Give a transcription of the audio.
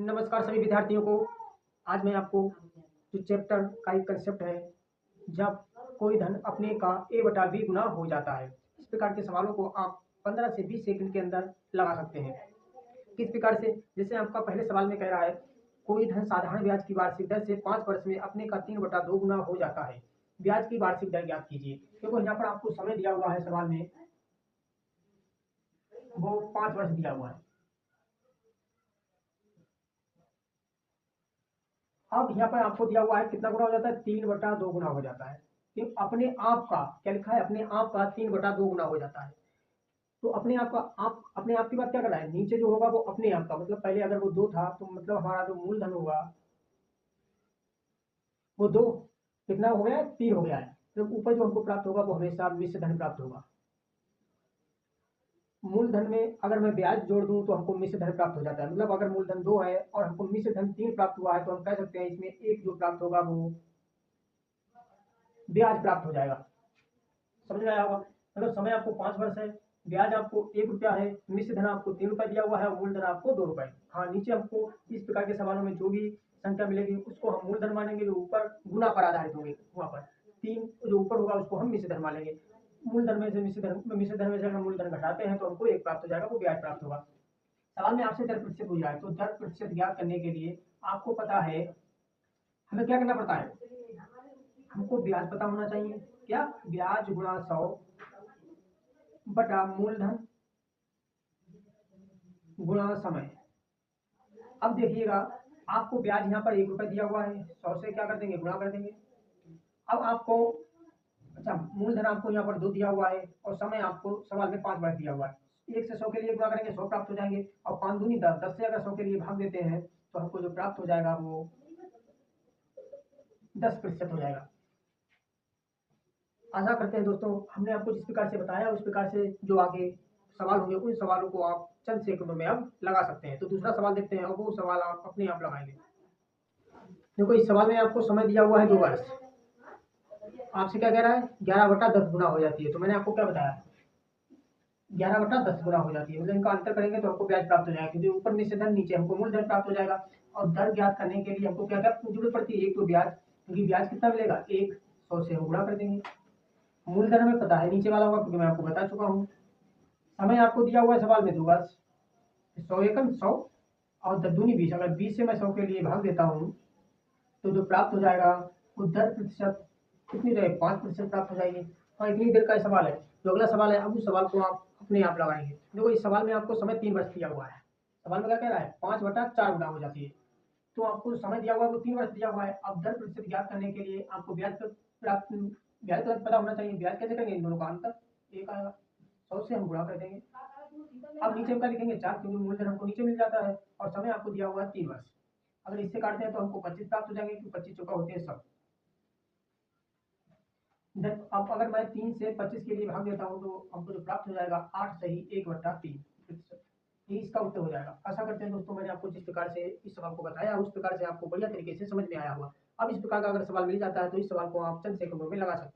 नमस्कार सभी विद्यार्थियों को। आज मैं आपको जो चैप्टर का एक कंसेप्ट है, जब कोई धन अपने का ए बटा बी गुना हो जाता है, इस प्रकार के सवालों को आप 15 से 20 सेकंड के अंदर लगा सकते हैं। किस प्रकार से? जैसे आपका पहले सवाल में कह रहा है, कोई धन साधारण ब्याज की वार्षिक दर से 5 वर्ष में अपने का 3/2 गुना हो जाता है। ब्याज की वार्षिक दर ज्ञात कीजिए। क्योंकि यहाँ पर आपको समय दिया हुआ है सवाल में, वो 5 वर्ष दिया हुआ है। अब यहाँ पर आपको दिया हुआ है कितना गुना हो जाता है, 3/2 गुना हो जाता है। कि अपने आप का क्या लिखा है, अपने आप का 3/2 गुना हो जाता है। तो अपने आप का, आप अपने आप की बात क्या कर रहा है, नीचे जो होगा वो अपने आप का, मतलब पहले अगर वो 2 था तो मतलब हमारा जो मूलधन होगा वो 2 कितना हो गया है, 3 हो गया है। तो ऊपर जो हमको प्राप्त होगा वो हमेशा मिश्र धन प्राप्त होगा। मूलधन में अगर मैं ब्याज जोड़ दूं तो हमको मिश्र धन प्राप्त हो जाता है। मतलब अगर मूलधन 2 है और हमको मिश्र धन 3 प्राप्त हुआ है तो हम कह सकते हैं इसमें एक जो प्राप्त होगा वो ब्याज प्राप्त हो जाएगा। समझ में आया होगा? मतलब समय आपको 5 वर्ष है, ब्याज आपको 1 रुपया है, मिश्र धन आपको 3 रुपया दिया हुआ है और मूलधन आपको 2 रुपये। हाँ, नीचे हमको इस प्रकार के सवालों में जो भी संख्या मिलेगी उसको हम मूलधन मानेंगे, जो ऊपर गुना पर आधारित होंगे वहां पर 3 जो ऊपर होगा उसको हम मिश्र धन मानेंगे। मूलधन में से मिश्र धन में से अगर मूलधन घटाते हैं तो हमको एक प्राप्त हो जाएगा, वो ब्याज प्राप्त होगा। सवाल में आपसे दर प्रतिशत पूछा है, तो दर प्रतिशत ज्ञात करने के लिए आपको पता है हमें क्या करना पड़ता है, हमको ब्याज पता होना चाहिए। क्या? ब्याज गुणा 100 बटा मूलधन गुणा समय। अब देखिएगा, आपको ब्याज यहाँ पर 1 रुपया दिया हुआ है, 100 से क्या कर देंगे, गुणा कर देंगे। अब आपको, अच्छा, मूलधन आपको यहाँ पर 2 दिया हुआ है और समय आपको सवाल में 5 बार दिया हुआ है। 1 से 100 के लिए गुणा करेंगे 100 प्राप्त हो जाएंगे, और 5 दूनी 10, 10 से अगर 100 के लिए भाग देते हैं तो हमको जो प्राप्त हो जाएगा वो 10% हो जाएगा। आशा करते हैं दोस्तों हमने आपको जिस प्रकार से बताया उस प्रकार से जो आगे सवाल होंगे उन सवालों को आप चंद सेकंडों में अब लगा सकते हैं। तो दूसरा सवाल देखते हैं, और वो सवाल आप अपने आप लगाएंगे। देखो, इस सवाल में आपको समय दिया हुआ है 2 वर्ष। आपसे क्या कह रहा है, 11/10 गुना हो जाती है। तो मैंने आपको क्या बताया, 11/10 गुना हो जाती है। मतलब इनका अंतर करेंगे तो हमको ब्याज प्राप्त हो जाएगा, क्योंकि ऊपर में से धन, नीचे हमको मूलधन प्राप्त हो जाएगा। और दर ज्ञात करने के लिए हमको क्या क्या जरूरत पड़ती है, एक तो ब्याज, क्योंकि ब्याज कितना मिलेगा, 1, 100 से हम गुणा कर देंगे। मूलधन हमें पता है नीचे वाला होगा, क्योंकि मैं आपको बता चुका हूँ। समय आपको दिया हुआ है सवाल में 2 वर्ष, 100 एकम 100 और 10 दूनी 20। अगर 20 से मैं 100 के लिए भाग देता हूँ तो जो प्राप्त हो जाएगा वो दर प्रतिशत कितनी रहे, 5% प्राप्त हो जाएगी। और इतनी देर का सवाल है। जो अगला सवाल है, अब उस सवाल को आप अपने आप लगाएंगे। देखो, इस सवाल में आपको समय 3 वर्ष दिया हुआ है। सवाल में क्या कह रहा है, 5/4 गुना हो जाती है। तो आपको समय दिया हुआ है वो 3 वर्ष दिया हुआ है। अब दर प्रतिशत ज्ञात करने के लिए आपको ब्याज तो पता होना चाहिए। ब्याज कैसे करेंगे, इन दोनों का अंतर 1 आएगा, 100 से हम गुणा कर देंगे। अब नीचे हम क्या लिखेंगे, 4, क्योंकि मूलधन हमको नीचे मिल जाता है और समय आपको दिया हुआ है 3 वर्ष। अगर इससे काटते हैं तो हमको 25 प्राप्त हो जाएंगे, क्योंकि 25 चौका होते हैं सब। अब अगर मैं 3 से 25 के लिए भाग देता हूँ तो हमको जो प्राप्त हो जाएगा 8 सही 1/3%। ये इसका उत्तर हो जाएगा। आशा करते हैं दोस्तों मैंने आपको जिस प्रकार से इस सवाल को बताया उस प्रकार से आपको बढ़िया तरीके से समझ में आया हुआ। अब इस प्रकार का अगर सवाल मिल जाता है तो इस सवाल को आप चंद सेकंडों में लगा सकते हैं।